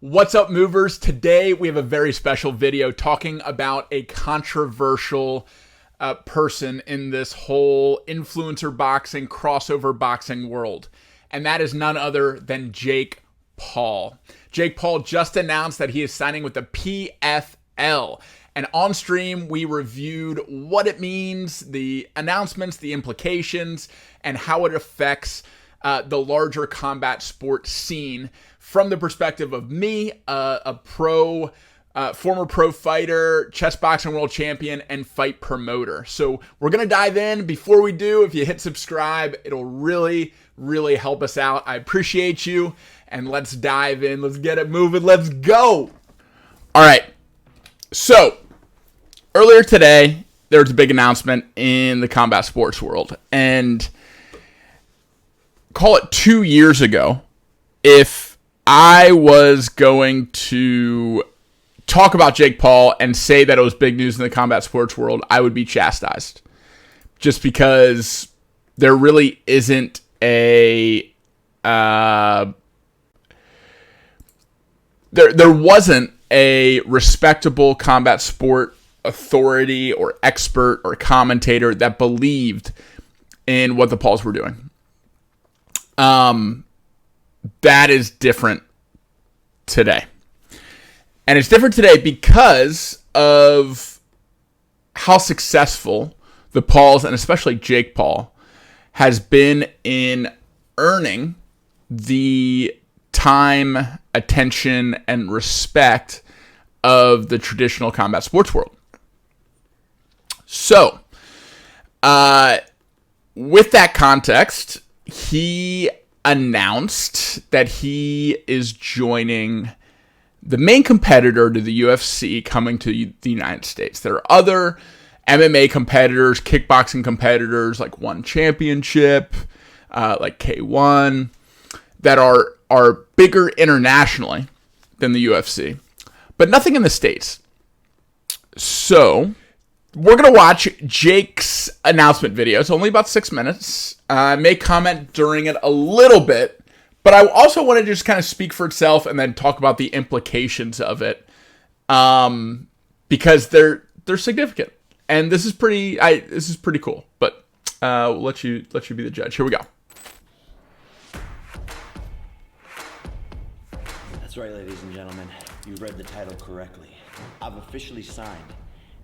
What's up, movers? Today we have a very special video talking about a controversial person in this whole influencer boxing, crossover boxing world. And that is none other than Jake Paul. Jake Paul just announced that he is signing with the PFL. And on stream, we reviewed what it means, the announcements, the implications, and how it affects the larger combat sport scene from the perspective of me, a former pro fighter, chess boxing world champion, and fight promoter. So we're going to dive in. Before we do, if you hit subscribe, it'll really, really help us out. I appreciate you. And let's dive in. Let's get it moving. Let's go. All right. So earlier today, there was a big announcement in the combat sports world. And call it 2 years ago, if I was going to talk about Jake Paul and say that it was big news in the combat sports world, I would be chastised. Just because there really isn't there wasn't a respectable combat sport authority or expert or commentator that believed in what the Pauls were doing. That is different today. And it's different today because of how successful the Pauls, and especially Jake Paul, has been in earning the time, attention, and respect of the traditional combat sports world. So, with that context, he announced that he is joining the main competitor to the UFC coming to the United States. There are other MMA competitors, kickboxing competitors like One Championship, like K1, that are bigger internationally than the UFC, but nothing in the States. So we're going to watch Jake's announcement video. It's only about 6 minutes. I may comment during it a little bit, but I also want to just kind of speak for itself and then talk about the implications of it, because they're significant. And this is pretty cool. But we'll let you be the judge. Here we go. That's right, ladies and gentlemen. You read the title correctly. I've officially signed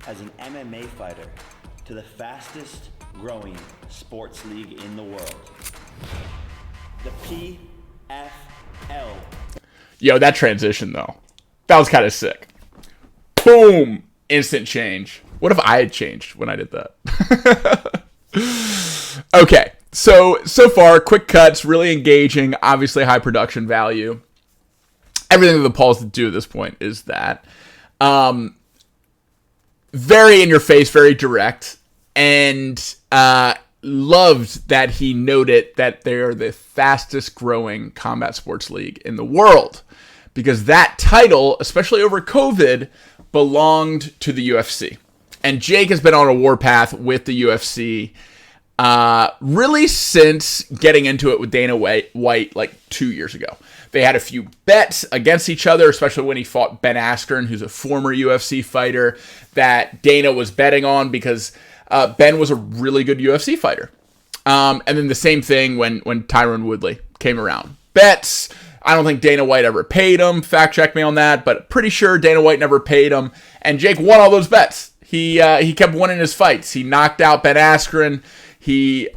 as an MMA fighter to the fastest growing sports league in the world, the PFL. Yo, that transition though, that was kind of sick. Boom, instant change. What if I had changed when I did that? Okay, so far, quick cuts, really engaging, obviously high production value. Everything that the Pauls do at this point is that. Very in your face, very direct, and loved that he noted that they're the fastest growing combat sports league in the world, because that title, especially over COVID, belonged to the UFC. And Jake has been on a warpath with the UFC really since getting into it with Dana White like 2 years ago. They had a few bets against each other, especially when he fought Ben Askren, who's a former UFC fighter that Dana was betting on because Ben was a really good UFC fighter. And then the same thing when Tyron Woodley came around. Bets, I don't think Dana White ever paid him. Fact check me on that, but pretty sure Dana White never paid him. And Jake won all those bets. He kept winning his fights. He knocked out Ben Askren. He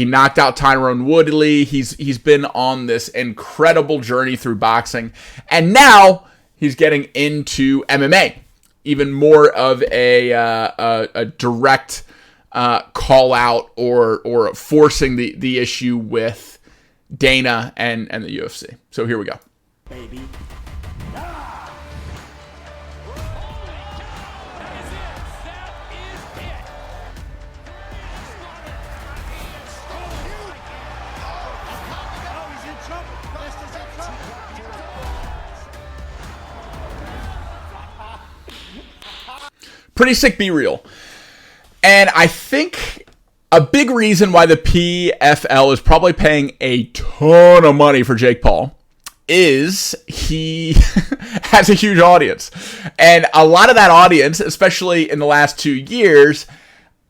knocked out Tyron Woodley. He's been on this incredible journey through boxing, and now he's getting into MMA, even more of a direct call out or forcing the issue with Dana and the UFC. So here we go. Baby. Pretty sick B-reel. And I think a big reason why the PFL is probably paying a ton of money for Jake Paul is he has a huge audience. And a lot of that audience, especially in the last 2 years,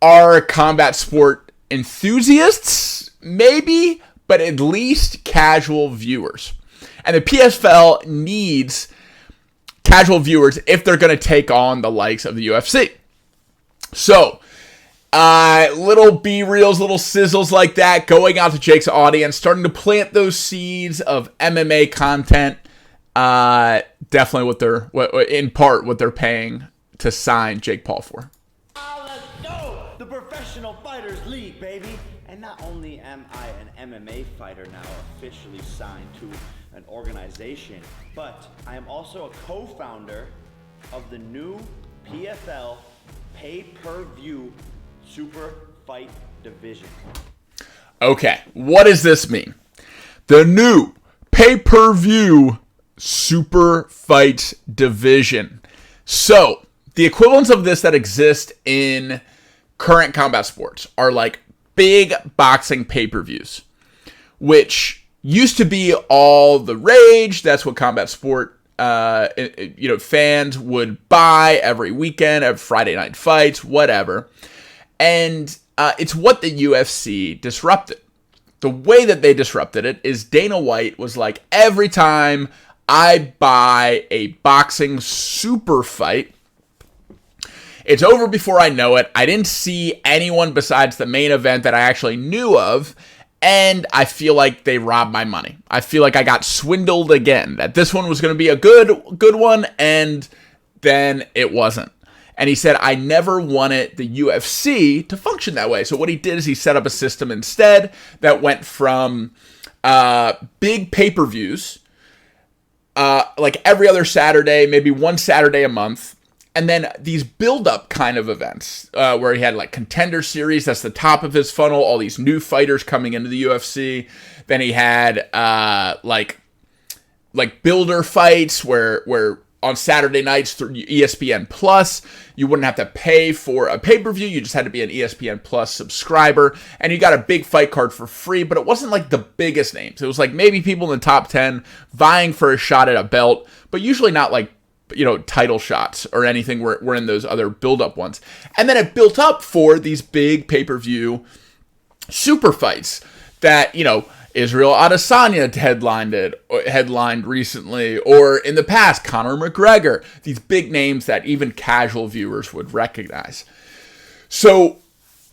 are combat sport enthusiasts, maybe, but at least casual viewers. And the PFL needs casual viewers if they're going to take on the likes of the UFC. So, little B-reels, little sizzles like that going out to Jake's audience, starting to plant those seeds of MMA content. Definitely what they're paying to sign Jake Paul for. Let's go! The Professional Fighters League, baby! And not only am I an MMA fighter now officially signed to an organization, but I am also a co-founder of the new PFL pay-per-view super fight division. Okay, what does this mean? The new pay-per-view super fight division. So, the equivalents of this that exist in current combat sports are like big boxing pay-per-views, which used to be all the rage. That's what combat sport fans would buy every weekend, every Friday night fights, whatever. And it's what the UFC disrupted. The way that they disrupted it is Dana White was like, every time I buy a boxing super fight, it's over before I know it. I didn't see anyone besides the main event that I actually knew of, and I feel like they robbed my money. I feel like I got swindled again, that this one was going to be a good one, and then it wasn't. And he said, I never wanted the UFC to function that way. So what he did is he set up a system instead that went from big pay-per-views, like every other Saturday, maybe one Saturday a month, and then these build-up kind of events where he had like Contender Series, that's the top of his funnel, all these new fighters coming into the UFC. Then he had like builder fights where on Saturday nights through ESPN Plus, you wouldn't have to pay for a pay-per-view. You just had to be an ESPN Plus subscriber, and you got a big fight card for free, but it wasn't like the biggest names. It was like maybe people in the top 10 vying for a shot at a belt, but usually not like, title shots or anything were in those other build-up ones. And then it built up for these big pay-per-view super fights that, Israel Adesanya headlined recently, or in the past, Conor McGregor. These big names that even casual viewers would recognize. So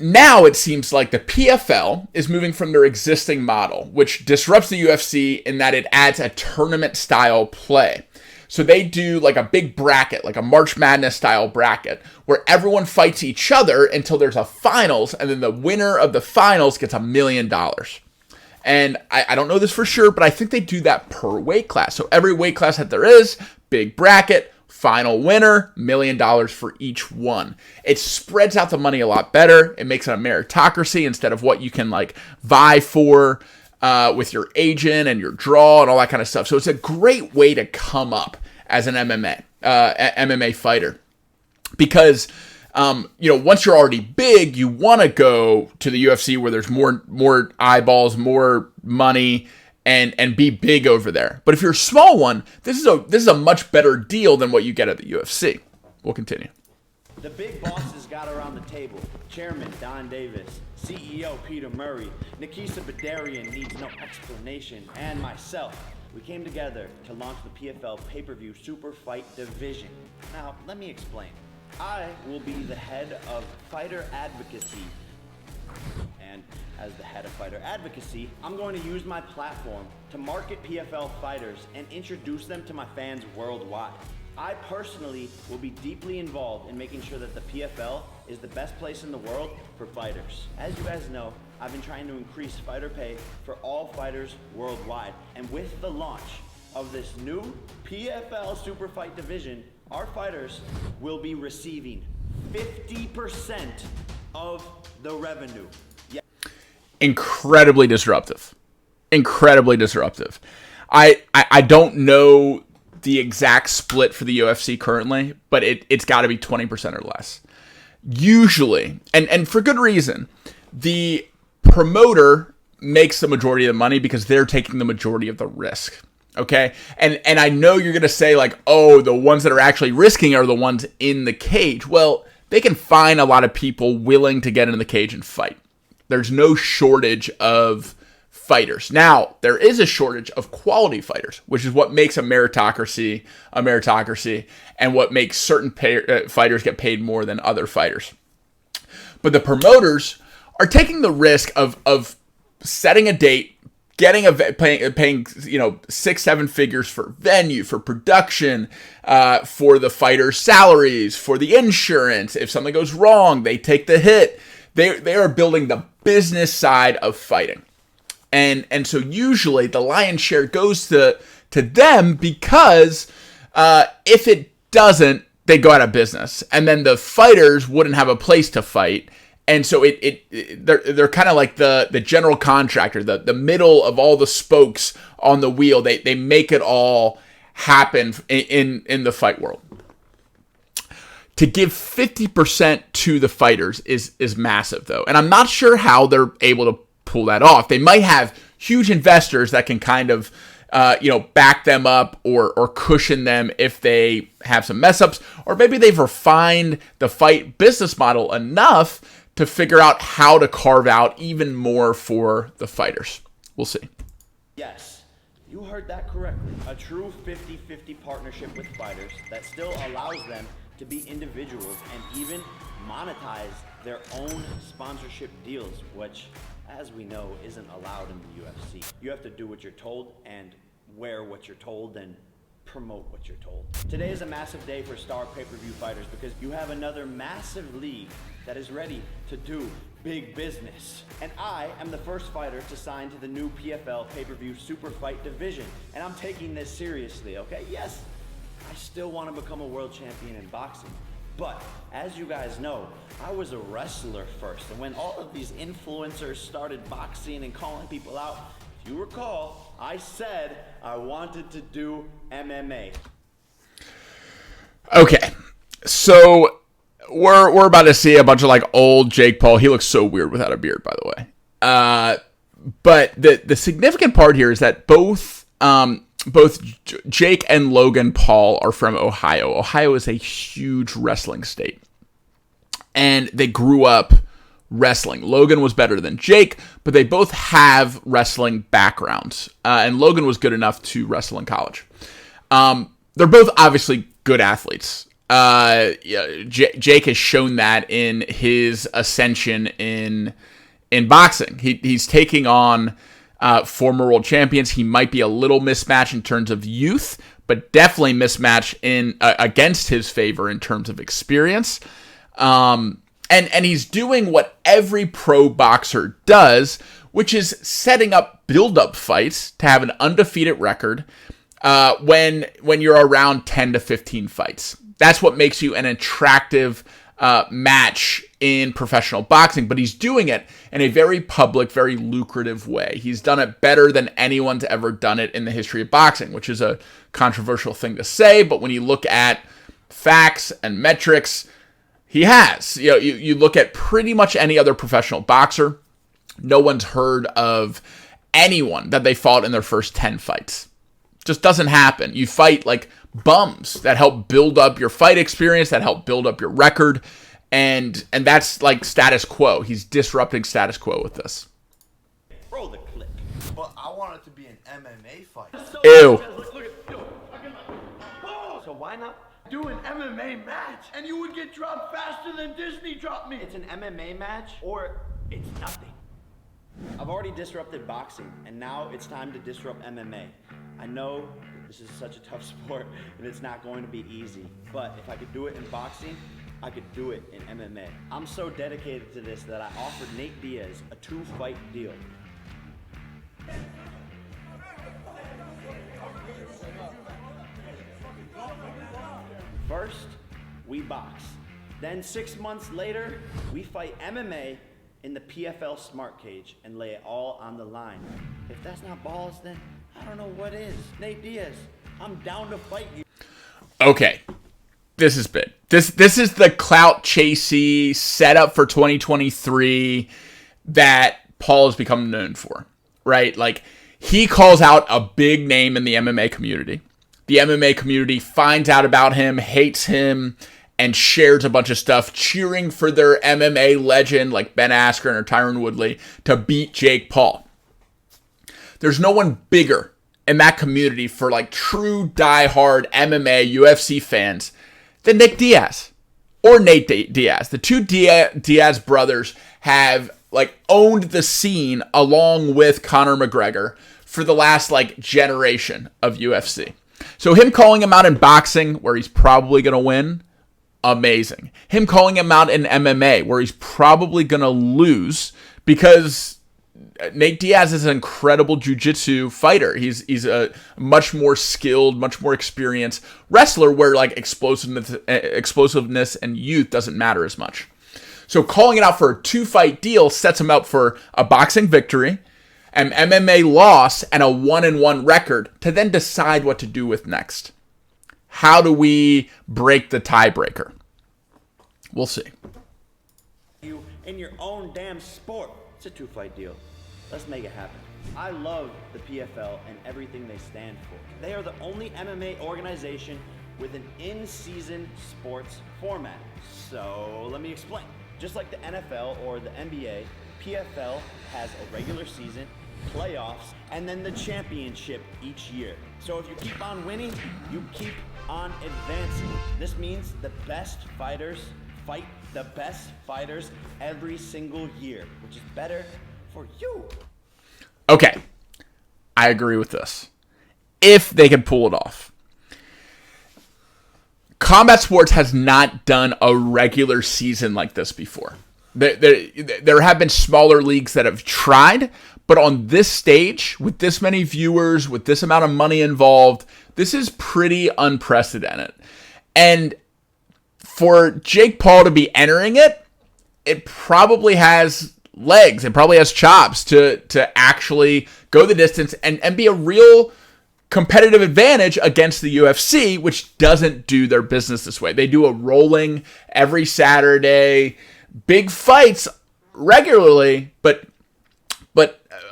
now it seems like the PFL is moving from their existing model, which disrupts the UFC in that it adds a tournament-style play. So they do like a big bracket, like a March Madness style bracket, where everyone fights each other until there's a finals, and then the winner of the finals gets $1 million. And I don't know this for sure, but I think they do that per weight class. So every weight class that there is, big bracket, final winner, $1 million for each one. It spreads out the money a lot better. It makes it a meritocracy instead of what you can like vie for with your agent and your draw and all that kind of stuff. So it's a great way to come up as an MMA fighter, because once you're already big, you want to go to the UFC where there's more eyeballs, more money, and be big over there. But if you're a small one, this is a much better deal than what you get at the UFC. We'll continue. The big bosses got around the table. Chairman Don Davis, CEO Peter Murray, Nikisa Badarian needs no explanation, and myself. We came together to launch the PFL pay-per-view super fight division. Now, let me explain. I will be the head of fighter advocacy. And as the head of fighter advocacy, I'm going to use my platform to market PFL fighters and introduce them to my fans worldwide. I personally will be deeply involved in making sure that the PFL is the best place in the world for fighters. As you guys know, I've been trying to increase fighter pay for all fighters worldwide. And with the launch of this new PFL Super Fight division, our fighters will be receiving 50% of the revenue. Yeah. Incredibly disruptive. I don't know the exact split for the UFC currently, but it's got to be 20% or less. Usually, and for good reason, the promoter makes the majority of the money because they're taking the majority of the risk. Okay. And I know you're going to say like, oh, the ones that are actually risking are the ones in the cage. Well, they can find a lot of people willing to get in the cage and fight. There's no shortage of fighters. Now, there is a shortage of quality fighters, which is what makes a meritocracy, and what makes certain fighters get paid more than other fighters. But the promoters are taking the risk of setting a date, getting paying 6-7 figures for venue, for production, for the fighters' salaries, for the insurance. If something goes wrong, they take the hit. They are building the business side of fighting, and so usually the lion's share goes to them, because if it doesn't, they go out of business, and then the fighters wouldn't have a place to fight. And so they're kind of like the general contractor, the middle of all the spokes on the wheel. They make it all happen in the fight world. To give 50% to the fighters is massive, though. And I'm not sure how they're able to pull that off. They might have huge investors that can kind of back them up or cushion them if they have some mess ups, or maybe they've refined the fight business model enough to figure out how to carve out even more for the fighters. We'll see. Yes, you heard that correctly. A true 50-50 partnership with fighters that still allows them to be individuals and even monetize their own sponsorship deals, which, as we know, isn't allowed in the UFC. You have to do what you're told and wear what you're told and promote what you're told. Today is a massive day for star pay-per-view fighters, because you have another massive league that is ready to do big business. And I am the first fighter to sign to the new PFL pay-per-view super fight division. And I'm taking this seriously, okay? Yes, I still want to become a world champion in boxing. But as you guys know, I was a wrestler first. And when all of these influencers started boxing and calling people out, if you recall, I said I wanted to do MMA. Okay, so we're about to see a bunch of like old Jake Paul. He looks so weird without a beard, by the way. But the significant part here is that both Jake and Logan Paul are from Ohio. Ohio is a huge wrestling state, and they grew up wrestling. Logan was better than Jake, but they both have wrestling backgrounds, and Logan was good enough to wrestle in college. They're both obviously good athletes. Jake has shown that in his ascension in boxing. He's taking on former world champions. He might be a little mismatched in terms of youth, but definitely mismatched in against his favor in terms of experience. And he's doing what every pro boxer does, which is setting up build-up fights to have an undefeated record when you're around 10 to 15 fights. That's what makes you an attractive match in professional boxing, but he's doing it in a very public, very lucrative way. He's done it better than anyone's ever done it in the history of boxing, which is a controversial thing to say, but when you look at facts and metrics, he has. You look at pretty much any other professional boxer, no one's heard of anyone that they fought in their first 10 fights. Just doesn't happen. You fight like bums that help build up your fight experience, that help build up your record, and that's like status quo. He's disrupting status quo with this. Roll the clip. But I want it to be an MMA fight. Ew. So why not do an MMA match? And you would get dropped faster than Disney dropped me. It's an MMA match, or it's nothing. I've already disrupted boxing, and now it's time to disrupt MMA. I know this is such a tough sport, and it's not going to be easy, but if I could do it in boxing, I could do it in MMA. I'm so dedicated to this that I offered Nate Diaz a 2-fight deal. First, we box. Then 6 months later, we fight MMA in the PFL Smart Cage and lay it all on the line. If that's not balls, then I don't know what is. Nate Diaz, I'm down to fight you. Okay, this is big. This is the clout chasey setup for 2023 that Paul has become known for, right? Like, He calls out a big name in the MMA community. The MMA community finds out about him, hates him, and shares a bunch of stuff, cheering for their MMA legend like Ben Askren or Tyron Woodley to beat Jake Paul. There's no one bigger in that community for like true diehard MMA UFC fans than Nick Diaz or Nate Diaz. The two Diaz brothers have like owned the scene along with Conor McGregor for the last like generation of UFC. So him calling him out in boxing where he's probably going to win, amazing. Him calling him out in MMA where he's probably going to lose because Nate Diaz is an incredible jiu-jitsu fighter. He's a much more skilled, much more experienced wrestler where like explosiveness and youth doesn't matter as much. So calling it out for a 2-fight deal sets him up for a boxing victory, an MMA loss, and a 1-1 record to then decide what to do with next. How do we break the tiebreaker? We'll see. You in your own damn sport. It's a 2-fight deal. Let's make it happen. I love the PFL and everything they stand for. They are the only MMA organization with an in-season sports format. So let me explain. Just like the NFL or the NBA, PFL has a regular season, playoffs, and then the championship each year. So if you keep on winning, you keep on advancing. This means the best fighters fight the best fighters every single year, which is better for you. Okay, I agree with this. If they can pull it off. Combat sports has not done a regular season like this before. There have been smaller leagues that have tried, but on this stage, with this many viewers, with this amount of money involved, this is pretty unprecedented. And for Jake Paul to be entering it, it probably has legs. It probably has chops to actually go the distance and be a real competitive advantage against the UFC, which doesn't do their business this way. They do a rolling every Saturday, big fights regularly, but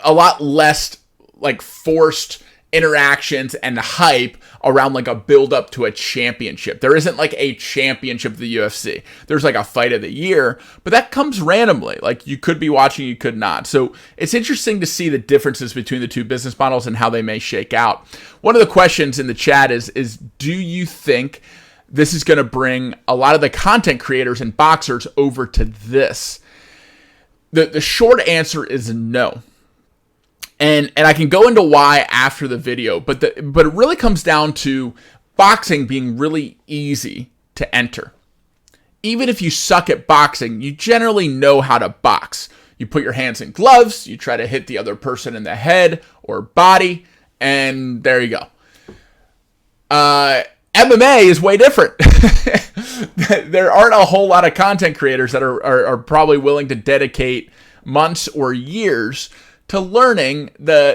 a lot less like forced interactions and hype around like a build up to a championship. There isn't like a championship of the UFC. There's like a fight of the year, but that comes randomly. Like you could be watching, you could not. So it's interesting to see the differences between the two business models and how they may shake out. One of the questions in the chat is do you think this is going to bring a lot of the content creators and boxers over to this? The short answer is no. And I can go into why after the video, but it really comes down to boxing being really easy to enter. Even if you suck at boxing, you generally know how to box. You put your hands in gloves, you try to hit the other person in the head or body, and there you go. MMA is way different. There aren't a whole lot of content creators that are probably willing to dedicate months or years to learning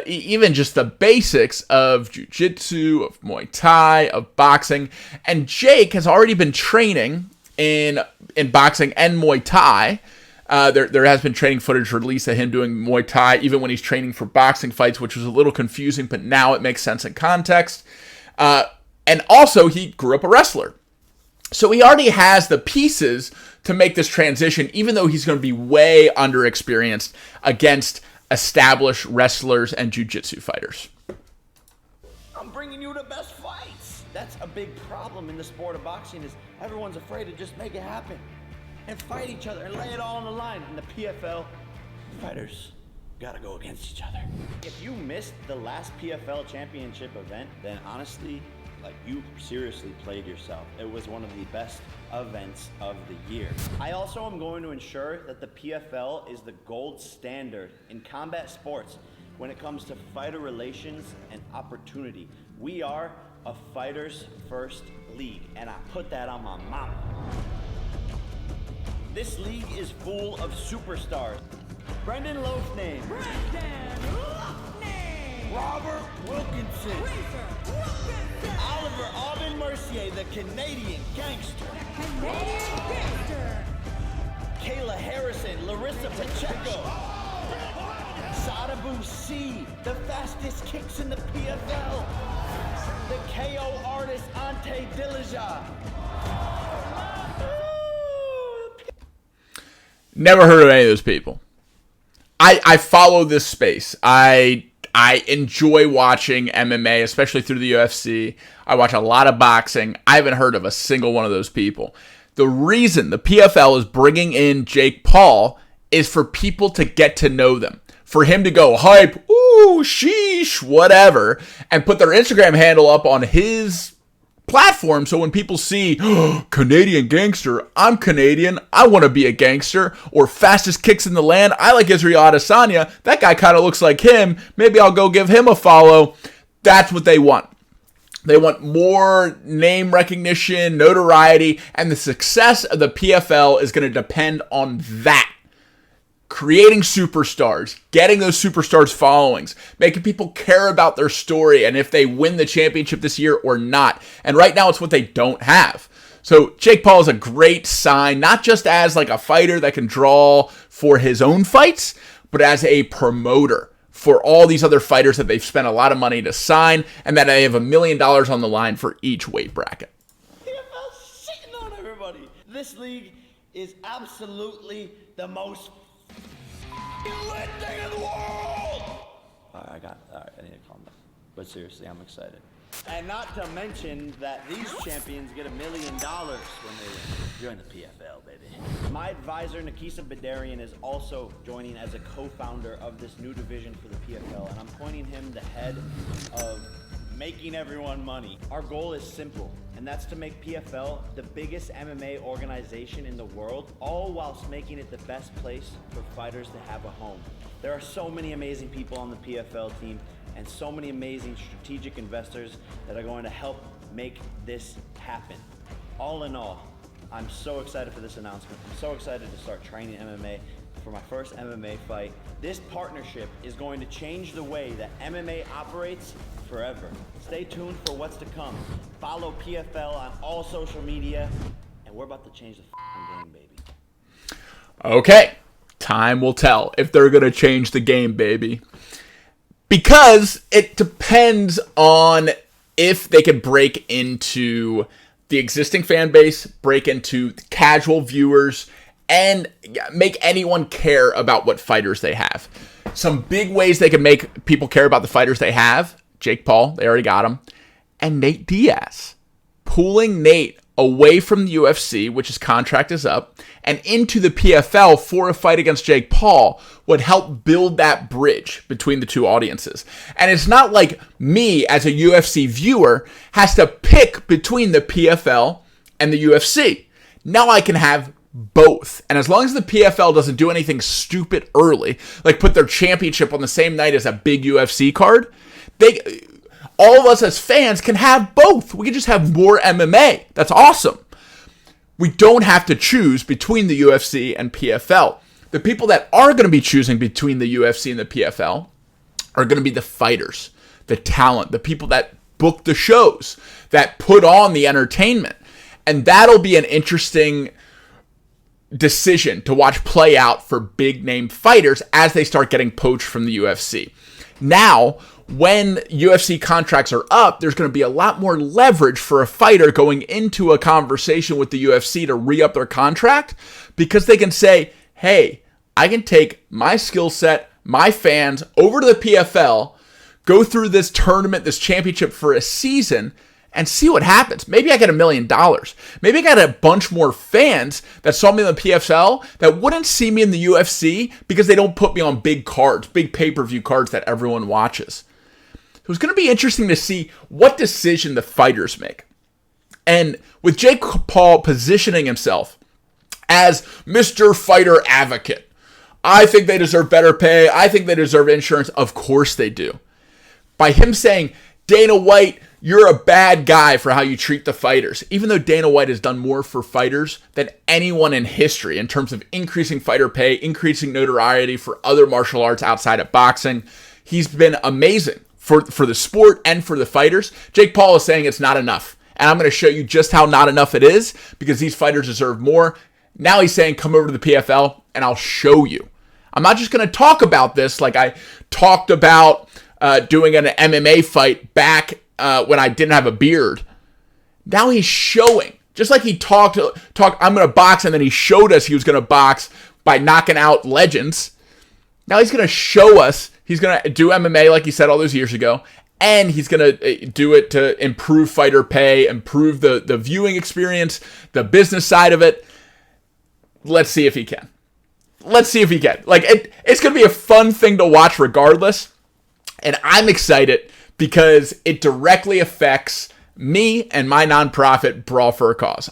even just the basics of jiu-jitsu, of Muay Thai, of boxing. And Jake has already been training in boxing and Muay Thai. There has been training footage released of him doing Muay Thai, even when he's training for boxing fights, which was a little confusing, but now it makes sense in context. And also, he grew up a wrestler. So he already has the pieces to make this transition, even though he's going to be way underexperienced against established wrestlers and jiu-jitsu fighters. I'm bringing you the best fights. That's a big problem in the sport of boxing is everyone's afraid to just make it happen and fight each other and lay it all on the line. In the PFL, fighters gotta go against each other. If you missed the last PFL championship event, then honestly, like you seriously played yourself. It was one of the best events of the year. I also am going to ensure that the PFL is the gold standard in combat sports when it comes to fighter relations and opportunity. We are a fighters first league, and I put that on my mama. This league is full of superstars. Brendan Loughnane. Robert Wilkinson. Oliver Aubin Mercier, the Canadian gangster. Kayla Harrison, Larissa Pacheco. Sadabu C, the fastest kicks in the PFL. The KO artist Ante Dillashaw. Never heard of any of those people. I follow this space. I enjoy watching MMA, especially through the UFC. I watch a lot of boxing. I haven't heard of a single one of those people. The reason the PFL is bringing in Jake Paul is for people to get to know them. For him to go hype, ooh, sheesh, whatever, and put their Instagram handle up on his platform, so when people see, oh, Canadian gangster, I'm Canadian, I want to be a gangster, or fastest kicks in the land, I like Israel Adesanya, that guy kind of looks like him, maybe I'll go give him a follow. That's what they want. They want more name recognition, notoriety, and the success of the PFL is going to depend on that. Creating superstars, getting those superstars followings, making people care about their story and if they win the championship this year or not. And right now it's what they don't have. So Jake Paul is a great sign, not just as like a fighter that can draw for his own fights, but as a promoter for all these other fighters that they've spent a lot of money to sign and that they have $1 million on the line for each weight bracket. PFL's sitting on everybody. This league is absolutely the most lit thing in the world! Alright, I need to calm down. But seriously, I'm excited. And not to mention that these champions get $1 million when they join the PFL, baby. My advisor, Nikisa Badarian, is also joining as a co-founder of this new division for the PFL, and I'm appointing him the head of making everyone money. Our goal is simple, and that's to make PFL the biggest MMA organization in the world, all whilst making it the best place for fighters to have a home. There are so many amazing people on the PFL team and so many amazing strategic investors that are going to help make this happen. All in all, I'm so excited for this announcement. I'm so excited to start training MMA for my first MMA fight. This partnership is going to change the way that MMA operates forever. Stay tuned for what's to come. Follow PFL on all social media, and we're about to change the game, baby. Okay, time will tell if they're going to change the game, baby. Because it depends on if they can break into the existing fan base, break into casual viewers, and make anyone care about what fighters they have. Some big ways they can make people care about the fighters they have: Jake Paul, they already got him, and Nate Diaz. Pulling Nate away from the UFC, which his contract is up, and into the PFL for a fight against Jake Paul would help build that bridge between the two audiences. And it's not like me as a UFC viewer has to pick between the PFL and the UFC. Now I can have both. And as long as the PFL doesn't do anything stupid early, like put their championship on the same night as a big UFC card, all of us as fans can have both. We can just have more MMA. That's awesome. We don't have to choose between the UFC and PFL. The people that are going to be choosing between the UFC and the PFL are going to be the fighters, the talent, the people that book the shows, that put on the entertainment. And that'll be an interesting decision to watch play out for big name fighters as they start getting poached from the UFC. Now, when UFC contracts are up, there's going to be a lot more leverage for a fighter going into a conversation with the UFC to re-up their contract, because they can say, hey, I can take my skill set, my fans over to the PFL, go through this tournament, this championship for a season, and see what happens. Maybe I get $1 million. Maybe I got a bunch more fans that saw me in the PFL that wouldn't see me in the UFC because they don't put me on big cards, big pay-per-view cards that everyone watches. So it's going to be interesting to see what decision the fighters make. And with Jake Paul positioning himself as Mr. Fighter Advocate, I think they deserve better pay. I think they deserve insurance. Of course they do. By him saying, Dana White, you're a bad guy for how you treat the fighters. Even though Dana White has done more for fighters than anyone in history in terms of increasing fighter pay, increasing notoriety for other martial arts outside of boxing, he's been amazing for the sport and for the fighters. Jake Paul is saying it's not enough. And I'm going to show you just how not enough it is, because these fighters deserve more. Now he's saying, come over to the PFL and I'll show you. I'm not just going to talk about this like I talked about doing an MMA fight back when I didn't have a beard. Now he's showing. Just like he talked, I'm going to box, and then he showed us he was going to box by knocking out legends. Now he's going to show us he's going to do MMA like he said all those years ago, and he's going to do it to improve fighter pay, improve the viewing experience, the business side of it. Let's see if he can. Let's see if he can. Like, it's going to be a fun thing to watch regardless. And I'm excited because it directly affects me and my nonprofit, Brawl for a Cause.